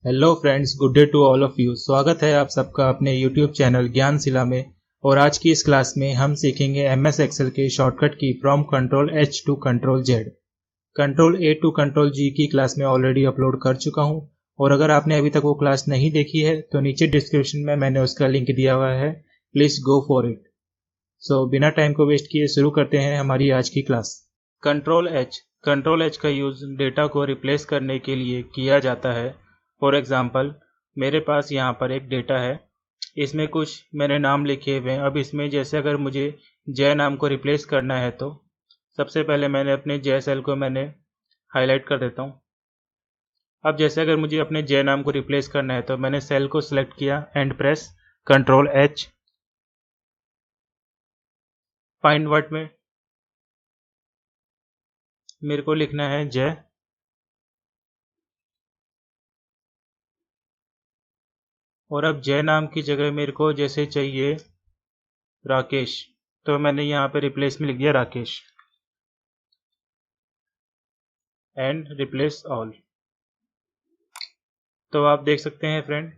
Hello friends, good day to all of you. स्वागत है आप सबका अपने यूट्यूब चैनल ज्ञानशिला में। और आज की इस क्लास में हम सीखेंगे एमएस एक्सेल के शॉर्टकट की from control H to control Z. Control A to control G की क्लास में ऑलरेडी अपलोड कर चुका हूं, और अगर आपने अभी तक वो क्लास नहीं देखी है तो नीचे डिस्क्रिप्शन में मैंने उसका लिंक दिया हुआ है, प्लीज गो फॉर इट। सो बिना टाइम को वेस्ट किए शुरू करते हैं हमारी आज की क्लास। कंट्रोल एच का यूज डेटा को रिप्लेस करने के लिए किया जाता है। फॉर एग्जाम्पल, मेरे पास यहाँ पर एक डेटा है, इसमें कुछ मैंने नाम लिखे हुए हैं। अब इसमें जैसे अगर मुझे जय नाम को रिप्लेस करना है तो सबसे पहले मैंने अपने जय सेल को मैंने हाईलाइट कर देता हूँ। अब जैसे अगर मुझे अपने जय नाम को रिप्लेस करना है तो मैंने सेल को सिलेक्ट किया and press control H. Find word में मेरे को लिखना है जय, और अब जय नाम की जगह मेरे को जैसे चाहिए राकेश, तो मैंने यहाँ पे रिप्लेस में लिख दिया राकेश एंड रिप्लेस ऑल। तो आप देख सकते हैं फ्रेंड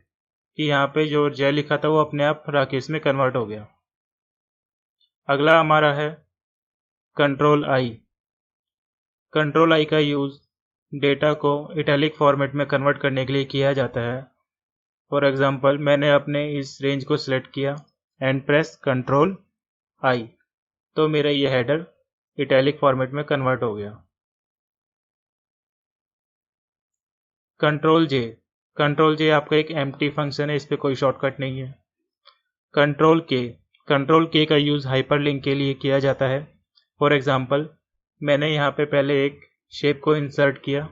कि यहाँ पे जो जय लिखा था वो अपने आप राकेश में कन्वर्ट हो गया। अगला हमारा है कंट्रोल आई। कंट्रोल आई का यूज डेटा को इटैलिक फॉर्मेट में कन्वर्ट करने के लिए किया जाता है। फॉर एग्जांपल, मैंने अपने इस रेंज को सिलेक्ट किया एंड प्रेस कंट्रोल आई, तो मेरा ये हेडर इटैलिक फॉर्मेट में कन्वर्ट हो गया। कंट्रोल जे आपका एक एम्प्टी फंक्शन है, इस पर कोई शॉर्टकट नहीं है। कंट्रोल के का यूज हाइपरलिंक के लिए किया जाता है। फॉर एग्जांपल, मैंने यहाँ पे पहले एक शेप को इंसर्ट किया,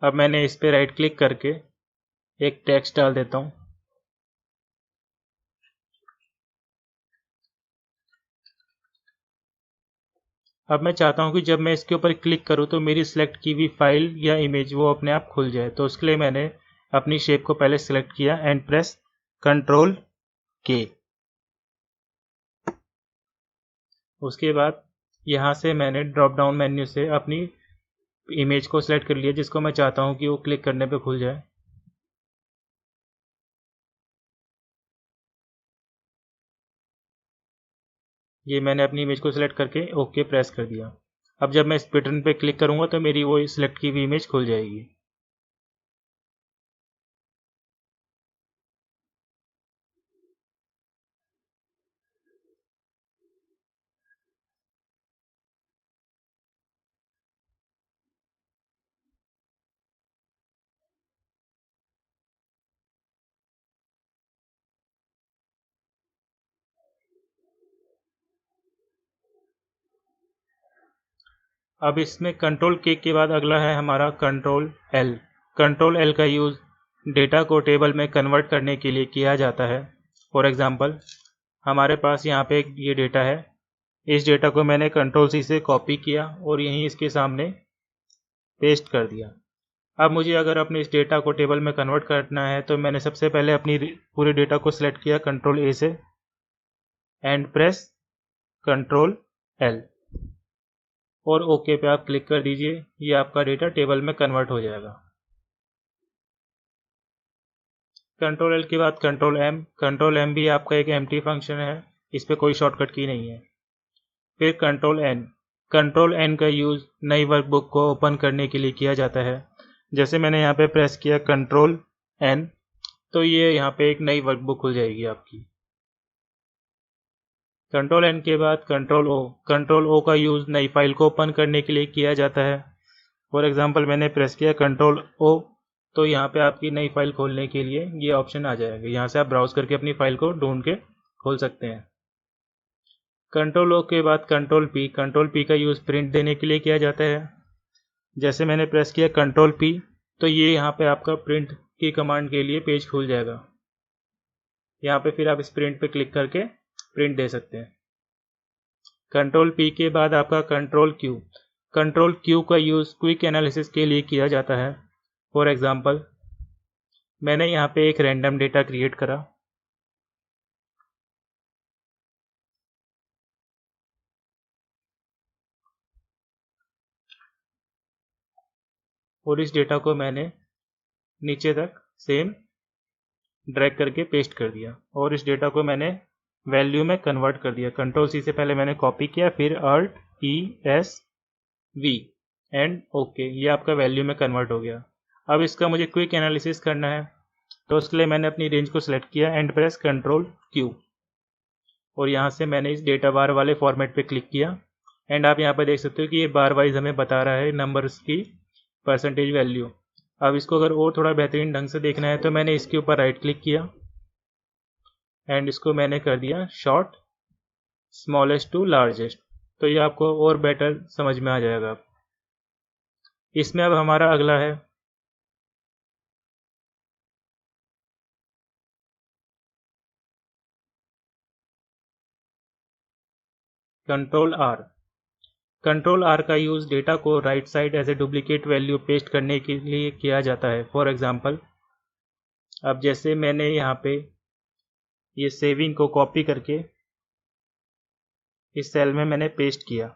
अब मैंने इस पे राइट क्लिक करके एक टेक्स्ट डाल देता हूँ। अब मैं चाहता हूँ कि जब मैं इसके ऊपर क्लिक करूँ तो मेरी सिलेक्ट की हुई फाइल या इमेज वो अपने आप खुल जाए। तो उसके लिए मैंने अपनी शेप को पहले सिलेक्ट किया एंड प्रेस कंट्रोल के। उसके बाद यहाँ से मैंने ड्रॉप डाउन मेन्यू से अपनी इमेज को सिलेक्ट कर लिया जिसको मैं चाहता हूँ कि वो क्लिक करने पे खुल जाए। ये मैंने अपनी इमेज को सिलेक्ट करके ओके प्रेस कर दिया। अब जब मैं इस बटन पे क्लिक करूँगा तो मेरी वो सिलेक्ट की हुई इमेज खुल जाएगी। अब इसमें कंट्रोल के बाद अगला है हमारा कंट्रोल एल। कंट्रोल एल का यूज डेटा को टेबल में कन्वर्ट करने के लिए किया जाता है। फॉर एग्जांपल, हमारे पास यहाँ पे ये डेटा है, इस डेटा को मैंने कंट्रोल सी से कॉपी किया और यहीं इसके सामने पेस्ट कर दिया। अब मुझे अगर अपने इस डेटा को टेबल में कन्वर्ट करना है तो मैंने सबसे पहले अपनी पूरे डेटा को सिलेक्ट किया कंट्रोल ए से एंड प्रेस कंट्रोल एल, और ओके पे आप क्लिक कर दीजिए। ये आपका डेटा टेबल में कन्वर्ट हो जाएगा। कंट्रोल एल के बाद कंट्रोल एम भी आपका एक एम्प्टी फंक्शन है, इस पे कोई शॉर्टकट की नहीं है। फिर कंट्रोल एन का यूज नई वर्कबुक को ओपन करने के लिए किया जाता है। जैसे मैंने यहाँ पे प्रेस किया कंट्रोल एन, तो ये यहाँ पे एक नई वर्कबुक खुल जाएगी आपकी। कंट्रोल एन के बाद कंट्रोल ओ का यूज नई फाइल को ओपन करने के लिए किया जाता है। फॉर एग्जांपल, मैंने प्रेस किया कंट्रोल ओ, तो यहाँ पे आपकी नई फाइल खोलने के लिए ये ऑप्शन आ जाएगा। यहाँ से आप ब्राउज करके अपनी फाइल को ढूंढ के खोल सकते हैं। कंट्रोल ओ के बाद कंट्रोल पी का यूज प्रिंट देने के लिए किया जाता है। जैसे मैंने प्रेस किया कंट्रोल पी, तो ये यहाँ पे आपका प्रिंट की कमांड के लिए पेज खुल जाएगा। यहाँ पे फिर आप इस प्रिंट पे क्लिक करके प्रिंट दे सकते हैं। कंट्रोल पी के बाद आपका कंट्रोल क्यू का यूज क्विक एनालिसिस के लिए किया जाता है। फॉर एग्जांपल, मैंने यहाँ पे एक रैंडम डेटा क्रिएट करा, और इस डेटा को मैंने नीचे तक सेम ड्रैग करके पेस्ट कर दिया और इस डेटा को मैंने वैल्यू में कन्वर्ट कर दिया। कंट्रोल सी से पहले मैंने कॉपी किया, फिर Alt ES V and okay, ये आपका वैल्यू में कन्वर्ट हो गया। अब इसका मुझे क्विक एनालिसिस करना है, तो उसके लिए मैंने अपनी रेंज को सिलेक्ट किया एंड प्रेस Ctrl Q और यहाँ से मैंने इस डेटा बार वाले फॉर्मेट पे क्लिक किया एंड आप यहाँ पर देख सकते हो कि ये बार वाइज हमें बता रहा है नंबर्स की परसेंटेज वैल्यू। अब इसको अगर और थोड़ा बेहतरीन ढंग से देखना है तो मैंने इसके ऊपर राइट क्लिक किया एंड इसको मैंने कर दिया शॉर्ट स्मॉलेस्ट टू लार्जेस्ट, तो ये आपको और बेटर समझ में आ जाएगा। इसमें अब हमारा अगला है कंट्रोल R। कंट्रोल R का यूज़ डेटा को right side as a duplicate value paste करने के लिए किया जाता है। फॉर एग्जांपल, अब जैसे मैंने यहाँ पे ये सेविंग को कॉपी करके इस सेल में मैंने पेस्ट किया।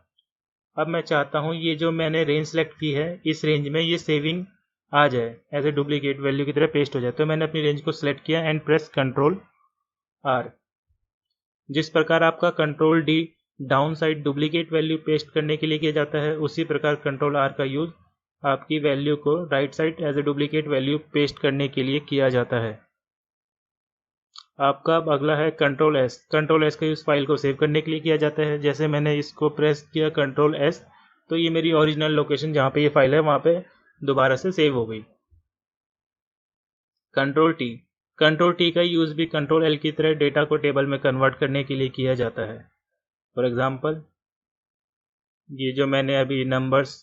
अब मैं चाहता हूँ ये जो मैंने रेंज सेलेक्ट की है इस रेंज में ये सेविंग आ जाए, एज ए डुप्लीकेट वैल्यू की तरह पेस्ट हो जाए। तो मैंने अपनी रेंज को सिलेक्ट किया एंड प्रेस Ctrl R। जिस प्रकार आपका Ctrl D down side duplicate value paste करने के लिए किया जाता है, उसी प्रकार Ctrl R का यूज आपकी वैल्यू को right side as a duplicate value paste करने के लिए किया जाता है। आपका अब अगला है Ctrl S। Ctrl S का यूज फाइल को सेव करने के लिए किया जाता है। जैसे मैंने इसको प्रेस किया Ctrl S, तो ये मेरी ओरिजिनल लोकेशन जहाँ पे ये फाइल है वहाँ पे दोबारा से सेव हो गई। Ctrl T। Ctrl T का यूज भी Ctrl L की तरह डेटा को टेबल में कन्वर्ट करने के लिए किया जाता है। फॉर एग्जाम्पल, ये जो मैंने अभी नंबर्स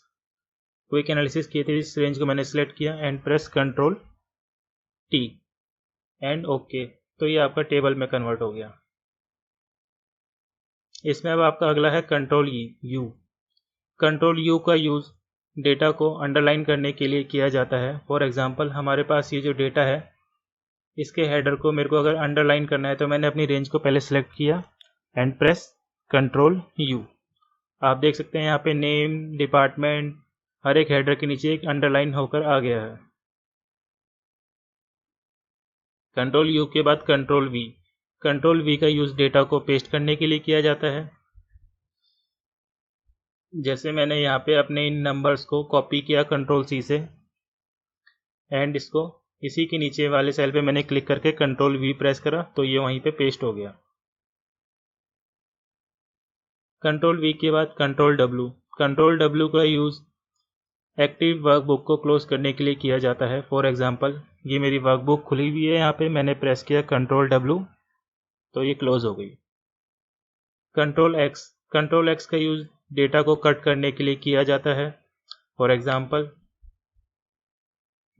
क्विक एनालिसिस किए थे, इस रेंज को मैंने सिलेक्ट किया and press Ctrl T and okay, तो ये आपका टेबल में कन्वर्ट हो गया। इसमें अब आपका अगला है Ctrl U। Ctrl U का यूज डेटा को अंडरलाइन करने के लिए किया जाता है। फॉर एग्जाम्पल, हमारे पास ये जो डेटा है इसके हेडर को मेरे को अगर अंडरलाइन करना है तो मैंने अपनी रेंज को पहले सिलेक्ट किया एंड प्रेस Ctrl U। आप देख सकते हैं यहाँ पे नेम, डिपार्टमेंट, हर एक हेडर के नीचे एक अंडरलाइन होकर आ गया है। Ctrl U के बाद Ctrl V। Ctrl V का यूज डेटा को पेस्ट करने के लिए किया जाता है। जैसे मैंने यहाँ पे अपने इन नंबर्स को कॉपी किया Ctrl C से एंड इसको इसी के नीचे वाले सेल पे मैंने क्लिक करके Ctrl V प्रेस करा, तो ये वहीं पे पेस्ट हो गया। Ctrl V के बाद Ctrl W। Ctrl W का यूज एक्टिव वर्कबुक को क्लोज करने के लिए किया जाता है। फॉर एग्जाम्पल, ये मेरी वर्कबुक खुली हुई है, यहाँ पे मैंने प्रेस किया Ctrl W, तो ये क्लोज हो गई। Ctrl X। Ctrl X का यूज डेटा को कट करने के लिए किया जाता है। फॉर एग्जाम्पल,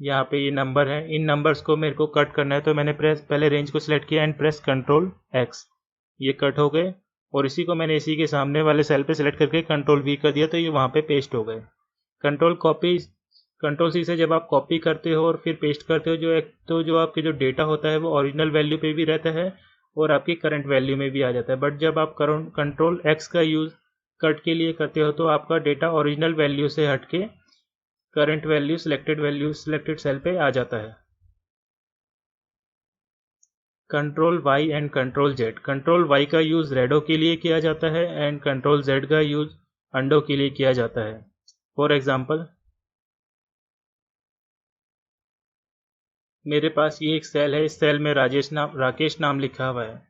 यहाँ पे ये नंबर है, इन नंबर्स को मेरे को कट करना है, तो मैंने पहले रेंज को सिलेक्ट किया एंड प्रेस Ctrl X, ये कट हो गए और इसी को मैंने इसी के सामने वाले सेल पे सिलेक्ट करके Ctrl V कर दिया, तो ये वहाँ पे पेस्ट हो गए। Ctrl C से जब आप कॉपी करते हो और फिर पेस्ट करते हो, जो आपके जो डेटा होता है वो ओरिजिनल वैल्यू पे भी रहता है और आपकी करंट वैल्यू में भी आ जाता है। बट जब आप Ctrl X का यूज कट के लिए करते हो तो आपका डेटा ओरिजिनल वैल्यू से हटके करंट वैल्यू सिलेक्टेड सेल पे आ जाता है। Ctrl Y and Ctrl Z। Ctrl Y का यूज रेडो के लिए किया जाता है एंड Ctrl Z का यूज अंडो के लिए किया जाता है। फॉर एग्जाम्पल, मेरे पास ये एक सेल है, इस सेल में राकेश नाम लिखा हुआ है।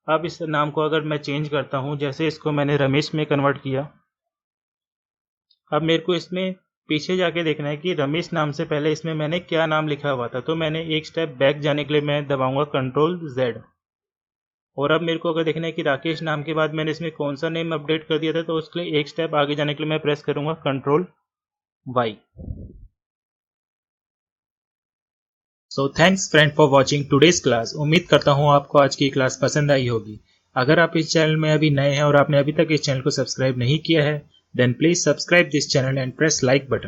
अब इस नाम को अगर मैं चेंज करता हूँ, जैसे इसको मैंने रमेश में कन्वर्ट किया, अब मेरे को इसमें पीछे जाके देखना है कि रमेश नाम से पहले इसमें मैंने क्या नाम लिखा हुआ था। तो मैंने एक स्टेप बैक जाने के लिए मैं दबाऊंगा Ctrl Z। और अब मेरे को अगर देखना है कि राकेश नाम के बाद मैंने इसमें कौन सा नेम अपडेट कर दिया था, तो उसके लिए एक स्टेप आगे जाने के लिए मैं प्रेस करूंगा Ctrl Y। So thanks friend for watching today's class. उम्मीद करता हूँ आपको आज की क्लास पसंद आई होगी। अगर आप इस चैनल में अभी नए हैं और आपने अभी तक इस चैनल को सब्सक्राइब नहीं किया है, then please subscribe this channel and press like button.